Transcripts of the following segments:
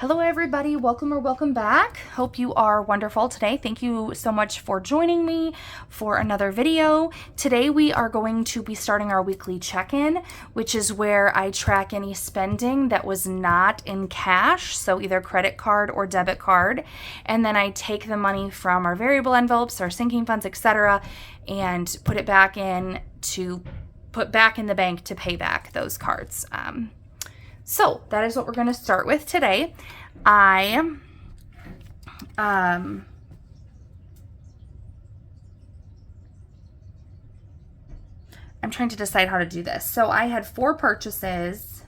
Hello everybody, welcome or welcome back. Hope you are wonderful today. Thank you so much for joining me for another video. Today we are going to be starting our weekly check-in, which is where I track any spending that was not in cash, so either credit card or debit card, and then I take the money from our variable envelopes, our sinking funds, etc., and put it back in to put back in the bank to pay back those cards. So that is what we're going to start with today. I'm trying to decide how to do this. So I had 4 purchases.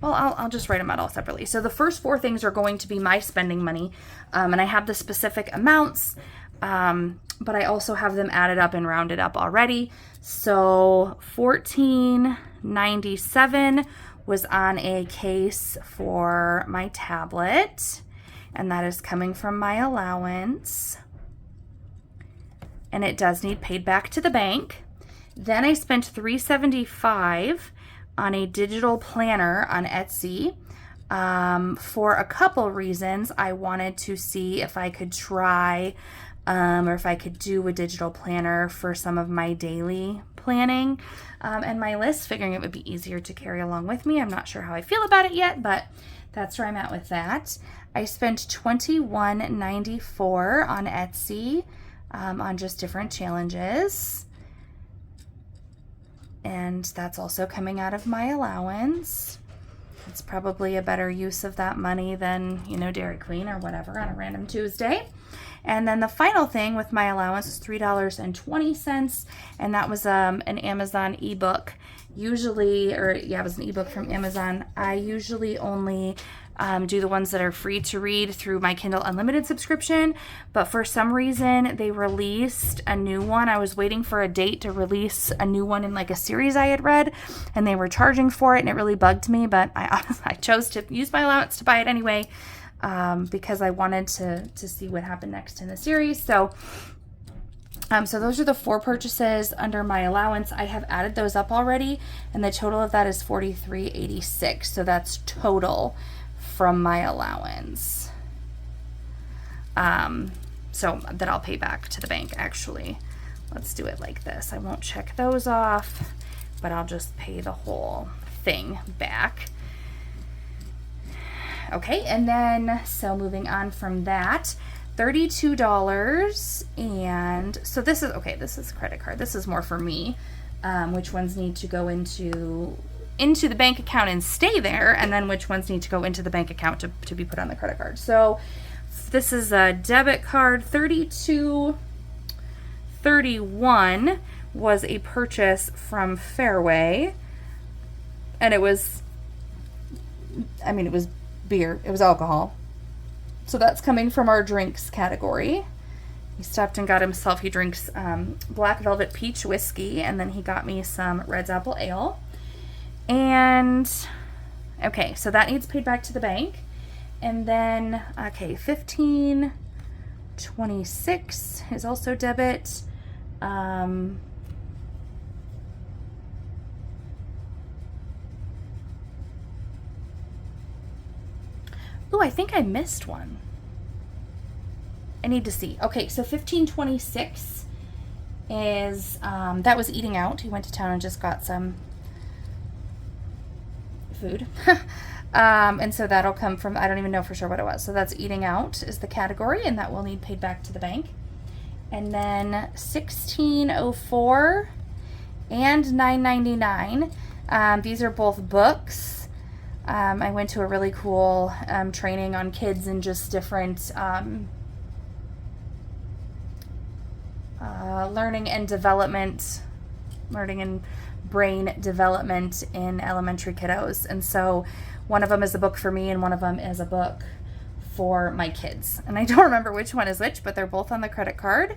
Well, I'll just write them out all separately. So the first 4 things are going to be my spending money, and I have the specific amounts, but I also have them added up and rounded up already. So $14.97 was on a case for my tablet, and that is coming from my allowance, and it does need paid back to the bank. Then I spent $3.75 on a digital planner on Etsy for a couple reasons. I wanted to see if I could try or if I could do a digital planner for some of my daily planning and my list, figuring it would be easier to carry along with me. I'm not sure how I feel about it yet, but that's where I'm at with that. I spent $21.94 on Etsy on just different challenges, and that's also coming out of my allowance. It's probably a better use of that money than, Dairy Queen or whatever on a random Tuesday. And then the final thing with my allowance was $3.20, and that was an Amazon ebook. It was an ebook from Amazon. I usually only do the ones that are free to read through my Kindle Unlimited subscription, but for some reason they released a new one. I was waiting for a date to release a new one in like a series I had read, and they were charging for it, and it really bugged me, but I chose to use my allowance to buy it anyway. Because I wanted to see what happened next in the series. So those are the 4 purchases under my allowance. I have added those up already, and the total of that is $43.86. So that's total from my allowance. So that I'll pay back to the bank, actually. Let's do it like this. I won't check those off, but I'll just pay the whole thing back. Okay, and then, so moving on from that, $32, and so this is credit card. This is more for me, which ones need to go into the bank account and stay there, and then which ones need to go into the bank account to be put on the credit card. So this is a debit card. $32.31 was a purchase from Fairway, and it was beer. It was alcohol. So that's coming from our drinks category. He stopped and got himself, he drinks Black Velvet Peach Whiskey, and then he got me some Red's Apple Ale. And, okay, so that needs paid back to the bank. And then, okay, $15.26 is also debit. Oh, I think I missed one. I need to see. Okay, so $15.26 is, that was eating out. He went to town and just got some food. And so that'll come from, I don't even know for sure what it was. So that's eating out is the category, and that will need paid back to the bank. And then $16.04 and $9.99. These are both books. I went to a really cool training on kids and just different learning and brain development in elementary kiddos. And so one of them is a book for me, and one of them is a book for my kids. And I don't remember which one is which, but they're both on the credit card,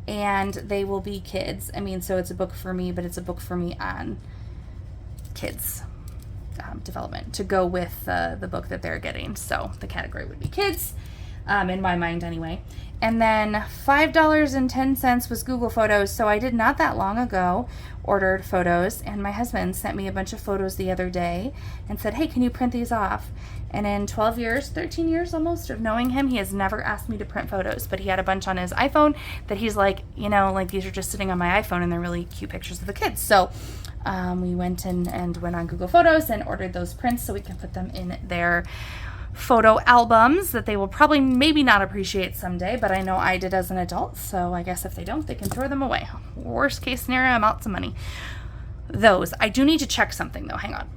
and they will be kids. So it's a book for me, but it's a book for me on kids. Development to go with the book that they're getting. So the category would be kids, in my mind anyway. And then $5.10 was Google Photos. So I did not that long ago ordered photos, and my husband sent me a bunch of photos the other day and said, hey, can you print these off? And in 12 years, 13 years almost of knowing him, he has never asked me to print photos, but he had a bunch on his iPhone that he's like, you know, like these are just sitting on my iPhone and they're really cute pictures of the kids. So we went and went on Google Photos and ordered those prints so we can put them in their photo albums that they will probably maybe not appreciate someday, but I know I did as an adult, so I guess if they don't, they can throw them away. Worst case scenario, amounts of money. Those. I do need to check something though. Hang on.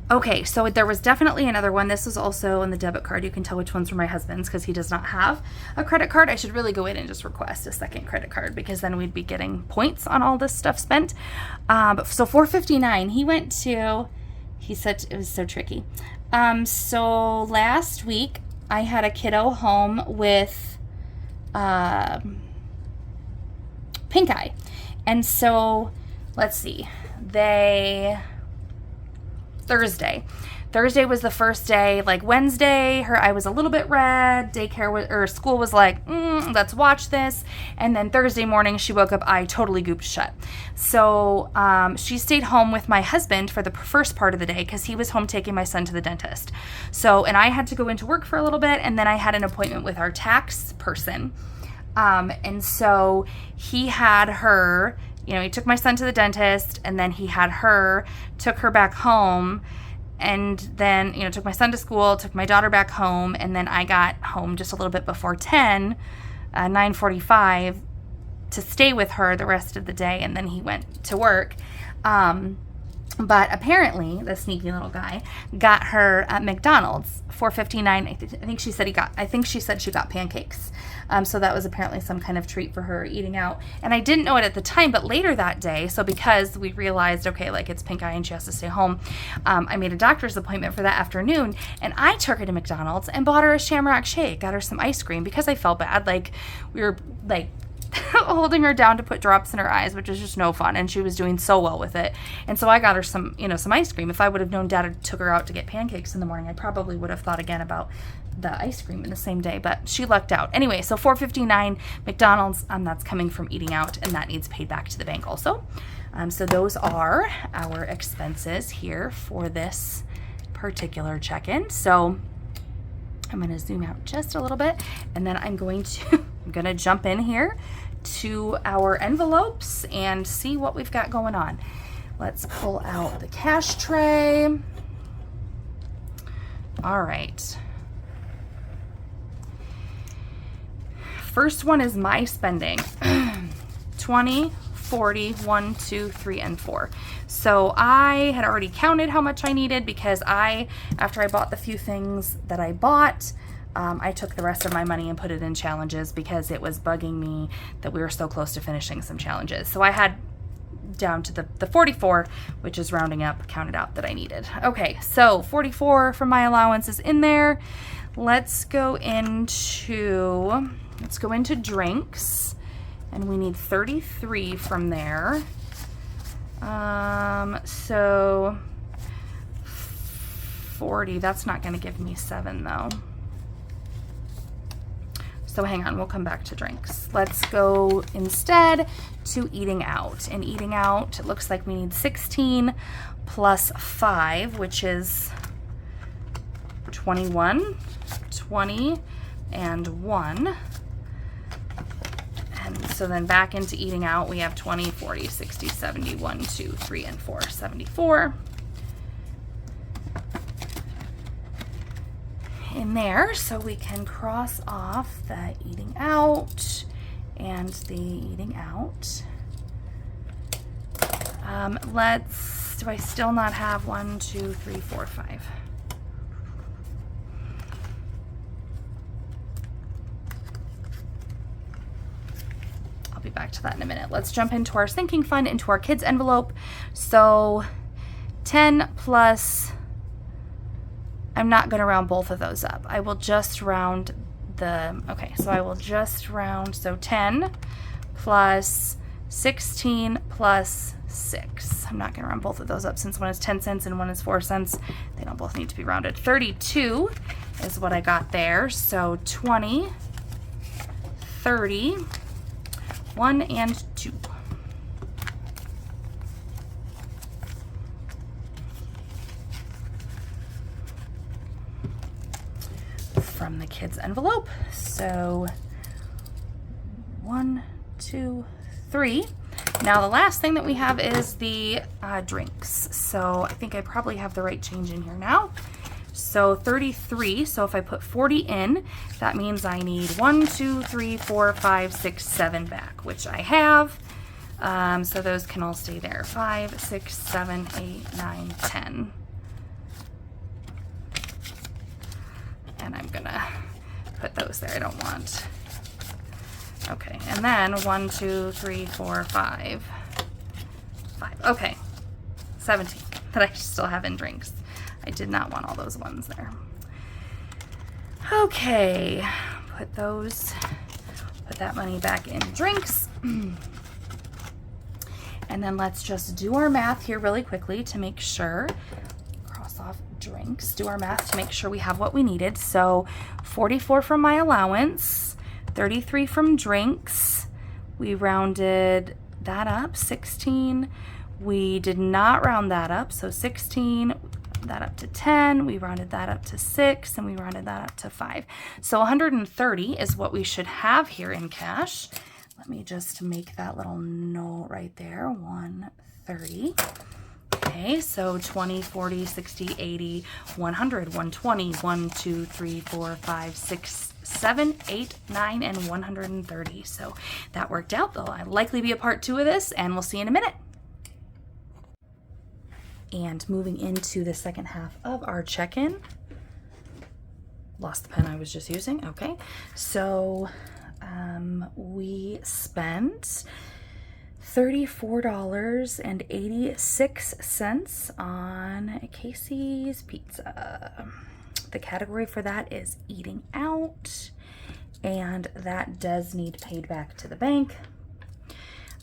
Okay, so there was definitely another one. This was also on the debit card. You can tell which ones were my husband's because he does not have a credit card. I should really go in and just request a second credit card because then we'd be getting points on all this stuff spent. So $4.59, he went to... He said it was so tricky. So last week I had a kiddo home with pink eye. And so let's see, Thursday was the first day. Like Wednesday, her eye was a little bit red. School was like, let's watch this. And then Thursday morning, she woke up, eye totally gooped shut. So she stayed home with my husband for the first part of the day because he was home taking my son to the dentist. So, and I had to go into work for a little bit, and then I had an appointment with our tax person. And so he had her, you know, he took my son to the dentist, and then he had her, took her back home, and then, you know, took my son to school, took my daughter back home, and then I got home just a little bit before 10, 9:45, to stay with her the rest of the day, and then he went to work. But apparently, the sneaky little guy got her at McDonald's, $4.59. I think she said she got pancakes. So that was apparently some kind of treat for her eating out. And I didn't know it at the time, but later that day, so because we realized, okay, like it's pink eye and she has to stay home, I made a doctor's appointment for that afternoon, and I took her to McDonald's and bought her a Shamrock Shake, got her some ice cream because I felt bad. Like we were like holding her down to put drops in her eyes, which is just no fun, and she was doing so well with it. And so I got her some ice cream. If I would have known Dad took her out to get pancakes in the morning, I probably would have thought again about the ice cream in the same day, but she lucked out. Anyway, so $4.59 McDonald's, that's coming from eating out, and that needs paid back to the bank also. So those are our expenses here for this particular check-in. So I'm going to zoom out just a little bit, and then I'm going to jump in here to our envelopes and see what we've got going on. Let's pull out the cash tray. All right. First one is my spending. 20, 40, 1, 2, 3, and 4. So I had already counted how much I needed because after I bought the few things that I bought, I took the rest of my money and put it in challenges because it was bugging me that we were so close to finishing some challenges. So I had down to the 44, which is rounding up, counted out that I needed. Okay, so 44 from my allowance is in there. Let's go into drinks, and we need 33 from there. So 40, that's not going to give me 7 though. So hang on, we'll come back to drinks. Let's go instead to eating out. And eating out, it looks like we need 16 plus 5, which is 21, 20, and 1. And so then back into eating out, we have 20, 40, 60, 70, 1, 2, 3, and 4, 74. In there, so we can cross off the eating out and the eating out. Do I still not have 1, 2, 3, 4, 5? I'll be back to that in a minute. Let's jump into our sinking fund, into our kids envelope. So 10 plus, I'm not going to round both of those up. I will just round so I will just round, so 10 plus 16 plus 6. I'm not going to round both of those up since one is 10 cents and one is 4 cents. They don't both need to be rounded. 32 is what I got there. So 20, 30, 1 and 2. From the kids' envelope. So 1, 2, 3. Now the last thing that we have is the drinks. So I think I probably have the right change in here now. So 33, so if I put 40 in, that means I need 1, 2, 3, 4, 5, 6, 7 back, which I have. So those can all stay there. 5, 6, 7, 8, 9, 10. And I'm gonna put those there. I don't want. Okay, and then 1, 2, 3, 4, 5. Okay, 17 that I still have in drinks. I did not want all those ones there. Okay, put that money back in drinks. And then let's just do our math here really quickly to make sure. Cross off drinks, do our math to make sure we have what we needed. So 44 from my allowance, 33 from drinks. We rounded that up, 16. We did not round that up, so 16, that up to 10, we rounded that up to 6, and we rounded that up to 5. So 130 is what we should have here in cash. Let me just make that little note right there, 130. Okay, so 20, 40, 60, 80, 100, 120, 1, 2, 3, 4, 5, 6, 7, 8, 9, and 130. So that worked out. There'll likely be a part 2 of this, and we'll see you in a minute. And moving into the second half of our check-in. Lost the pen I was just using. Okay, so we spent $34.86 on Casey's Pizza. The category for that is eating out, and that does need paid back to the bank.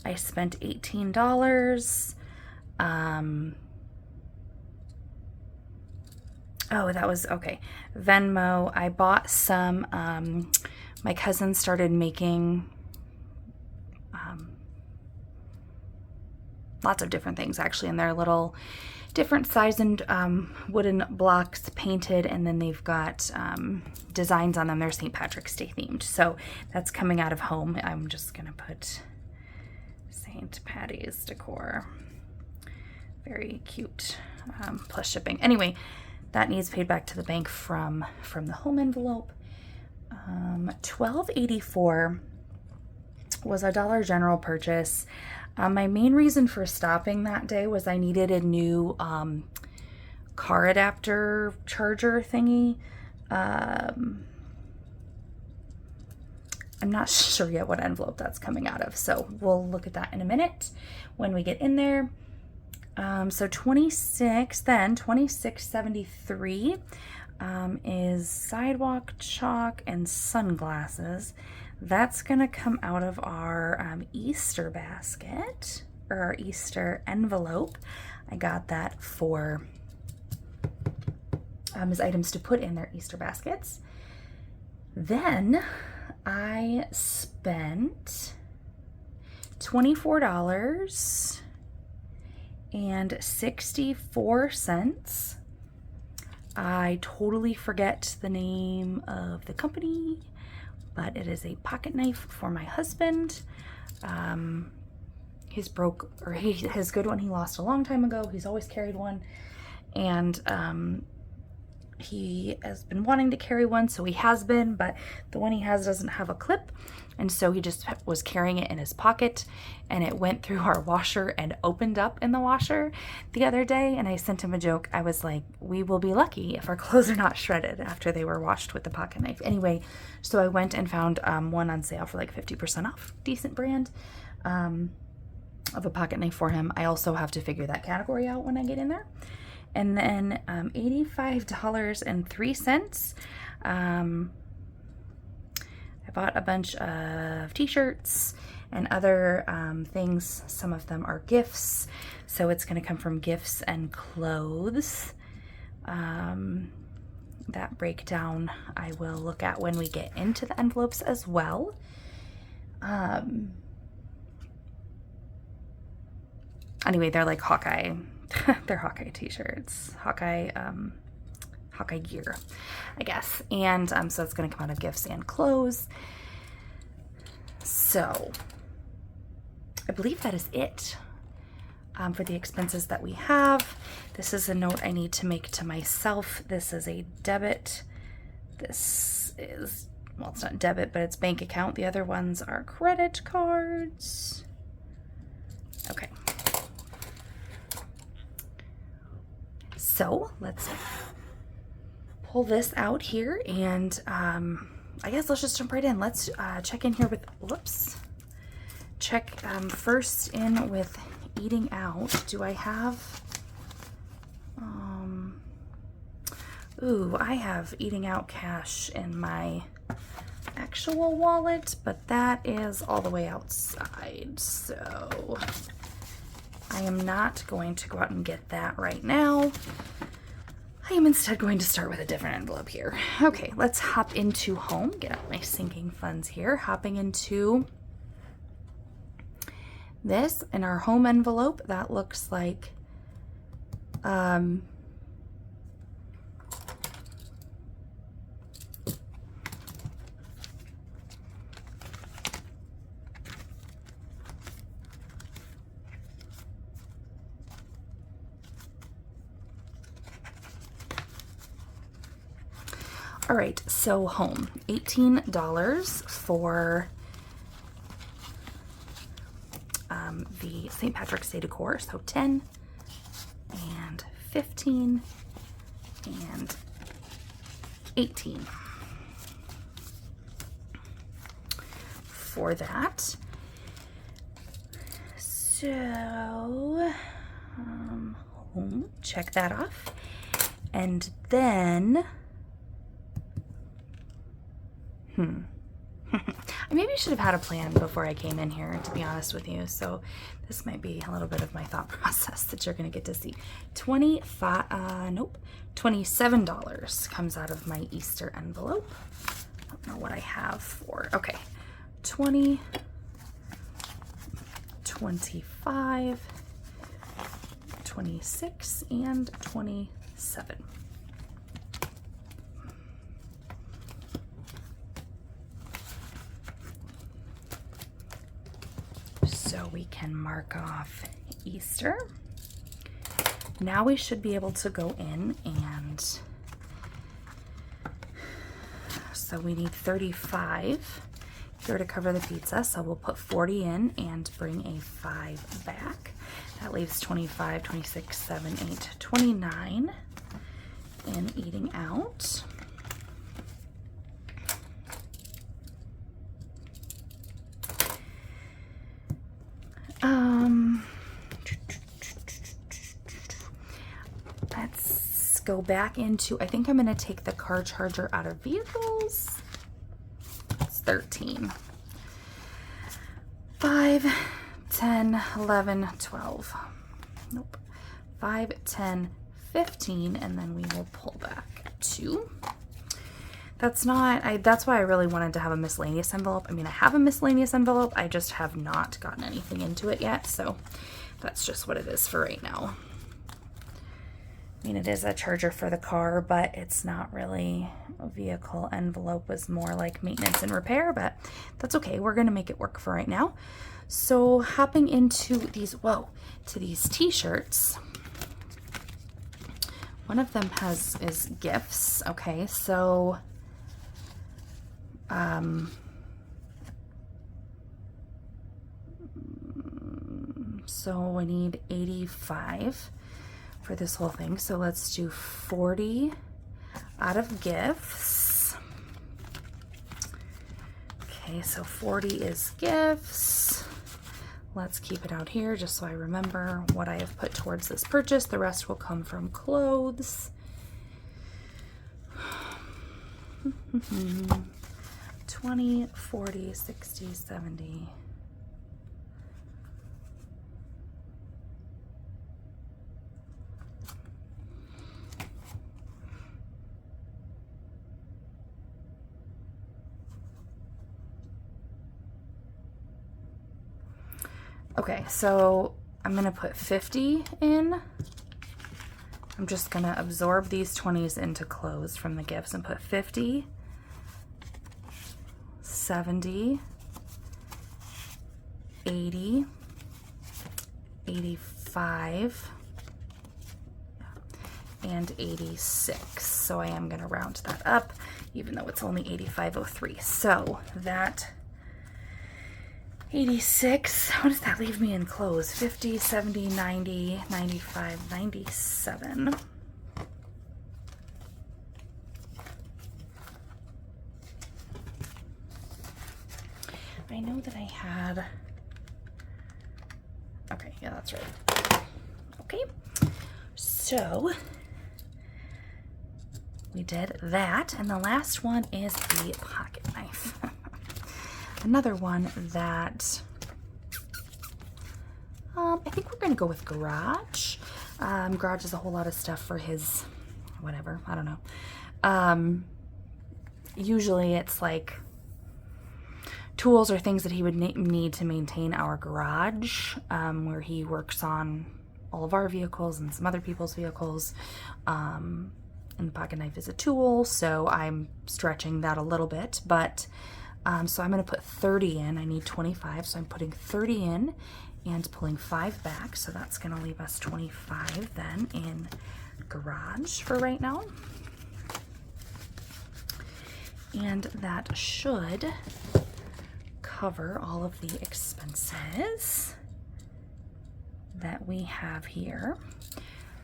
I spent $18. Oh, that was okay. Venmo. I bought some. My cousin started making lots of different things actually, and they're little different size and wooden blocks painted, and then they've got designs on them. They're St. Patrick's Day themed, so that's coming out of home. I'm just gonna put St. Patty's decor. Very cute, plus shipping. Anyway, that needs paid back to the bank from the home envelope. $12.84 was a Dollar General purchase. My main reason for stopping that day was I needed a new car adapter charger thingy. I'm not sure yet what envelope that's coming out of, so we'll look at that in a minute when we get in there. So 26.73 is sidewalk chalk and sunglasses. That's gonna come out of our Easter basket, or our Easter envelope. I got that for as items to put in their Easter baskets. Then I spent $24.64. I totally forget the name of the company, but it is a pocket knife for my husband. His good one he lost a long time ago. He's always carried one, and he has been wanting to carry one, so he has been, but the one he has doesn't have a clip, and so he just was carrying it in his pocket, and it went through our washer and opened up in the washer the other day, and I sent him a joke. I was like, we will be lucky if our clothes are not shredded after they were washed with the pocket knife. Anyway, so I went and found one on sale for like 50% off, decent brand of a pocket knife for him. I also have to figure that category out when I get in there. And then $85.03. I bought a bunch of t-shirts and other things. Some of them are gifts, so it's going to come from gifts and clothes. That breakdown I will look at when we get into the envelopes as well. Anyway, they're like Hawkeye. They're Hawkeye t-shirts, Hawkeye gear, I guess. And so it's going to come out of gifts and clothes. So I believe that is it for the expenses that we have. This is a note I need to make to myself. This is a debit. This is, well, it's not debit, but it's bank account. The other ones are credit cards. Okay. So let's pull this out here, and I guess let's just jump right in. Let's check in here with, whoops. Check first in with eating out. Do I have, ooh, I have eating out cash in my actual wallet, but that is all the way outside. So I am not going to go out and get that right now. I am instead going to start with a different envelope here. Okay, let's hop into home. Get out my sinking funds here. Hopping into this in our home envelope. That looks like all right, so home, $18 for the St. Patrick's Day decor, so 10 and 15 and 18 for that. So home, check that off, and then I maybe should have had a plan before I came in here, to be honest with you. So this might be a little bit of my thought process that you're going to get to see. $27 comes out of my Easter envelope. I don't know what I have for. Okay, 20, 25, 26, and 27. So we can mark off Easter. Now we should be able to go in, and so we need 35 here to cover the pizza. So we'll put 40 in and bring a 5 back. That leaves 25, 26, 7, 8, 29 in eating out. Let's go back into, I think I'm going to take the car charger out of vehicles. It's 13. 5, 10, 11, 12. Nope. 5, 10, 15, and then we will pull back 2. That's not, that's why I really wanted to have a miscellaneous envelope. I mean, I have a miscellaneous envelope. I just have not gotten anything into it yet. So that's just what it is for right now. I mean, it is a charger for the car, but it's not really a vehicle envelope. It's more like maintenance and repair, but that's okay. We're going to make it work for right now. So hopping into these, to these t-shirts. One of them is gifts. Okay, so so I need 85 for this whole thing. So let's do 40 out of gifts. Okay, so 40 is gifts. Let's keep it out here just so I remember what I have put towards this purchase. The rest will come from clothes. 20, 40, 60, 70, Okay, so I'm going to put 50 in. I'm just going to absorb these 20s into clothes from the gifts and put 50, 70, 80, 85, and 86. So I am going to round that up, even though it's only 85.03. So that 86, what does that leave me in clothes? 50, 70, 90, 95, 97. I know that I had, okay, yeah, that's right. Okay, so we did that, and the last one is the pocket knife. Another one that I think we're gonna go with Garage. Garage is a whole lot of stuff for his whatever, I don't know. Usually it's like tools or things that he would need to maintain our garage, where he works on all of our vehicles and some other people's vehicles. And the pocket knife is a tool, so I'm stretching that a little bit, but so I'm going to put 30 in. I need 25, so I'm putting 30 in and pulling 5 back, so that's going to leave us 25 then in Garage for right now. And that should cover all of the expenses that we have here.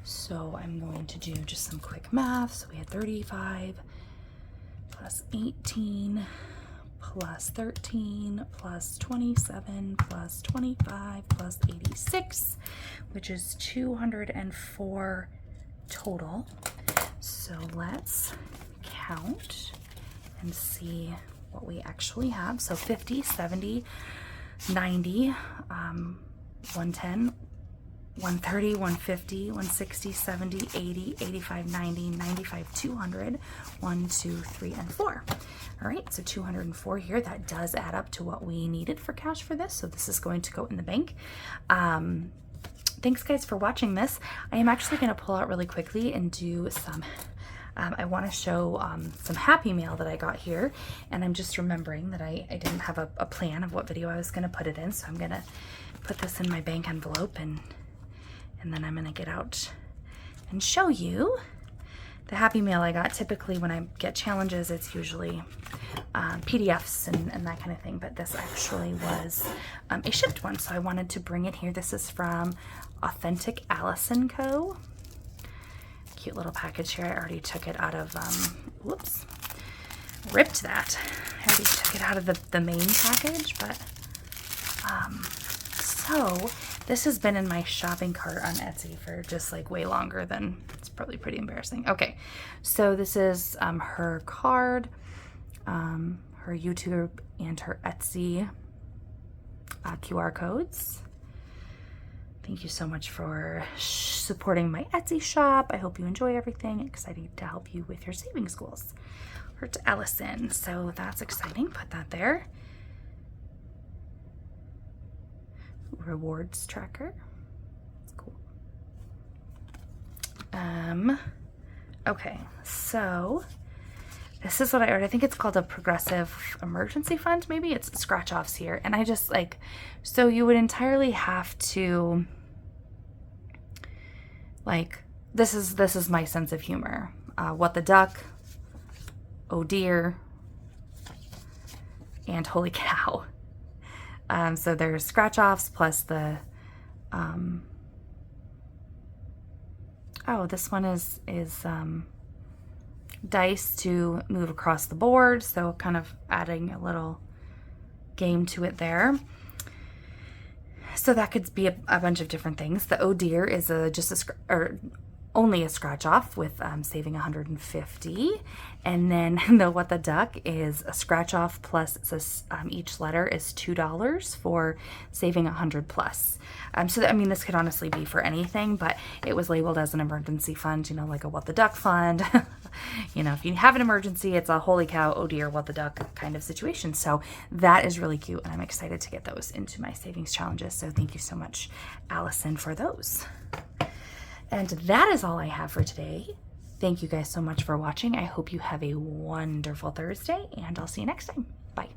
So I'm going to do just some quick math. So we had 35 plus 18 plus 13 plus 27 plus 25 plus 86, which is 204 total. So let's count and see what we actually have. So 50, 70, 90, 110, 130, 150, 160, 70, 80, 85, 90, 95, 200, 1, 2, 3, and 4. All right, so 204 here. That does add up to what we needed for cash for this. So this is going to go in the bank. Thanks guys for watching this. I am actually gonna pull out really quickly and do some, I wanna show some Happy Mail that I got here. And I'm just remembering that I didn't have a plan of what video I was gonna put it in. So I'm gonna put this in my bank envelope and then I'm gonna get out and show you the Happy Mail I got. Typically when I get challenges, it's usually PDFs and that kind of thing, but this actually was a shipped one, so I wanted to bring it here. This is from Authentic Allison Co. Cute little package here. I already took it out of, whoops, ripped that. I already took it out of the main package, but so this has been in my shopping cart on Etsy for just like way longer than, it's probably pretty embarrassing. Okay, so this is her card, her YouTube and her Etsy QR codes. Thank you so much for supporting my Etsy shop. I hope you enjoy everything. Excited to help you with your savings goals. Her to Allison, so that's exciting. Put that there. Rewards tracker. That's cool. Okay, so this is what I ordered. I think it's called a Progressive Emergency Fund, maybe. It's scratch offs here. And I just like, so you would entirely have to, like, this is my sense of humor. What the Duck, Oh Dear, and Holy Cow. So there's scratch offs plus the, oh, this one is dice to move across the board. So kind of adding a little game to it there. So that could be a bunch of different things. The Oh Dear is only a scratch off with saving 150, and then the What the Duck is a scratch off plus each letter is $2 for saving 100 plus. So that, I mean, this could honestly be for anything, but it was labeled as an emergency fund, you know, like a What the Duck fund, you know, if you have an emergency, it's a holy cow, oh dear, what the duck kind of situation. So that is really cute, and I'm excited to get those into my savings challenges. So thank you so much, Allison, for those. And that is all I have for today. Thank you guys so much for watching. I hope you have a wonderful Thursday, and I'll see you next time. Bye.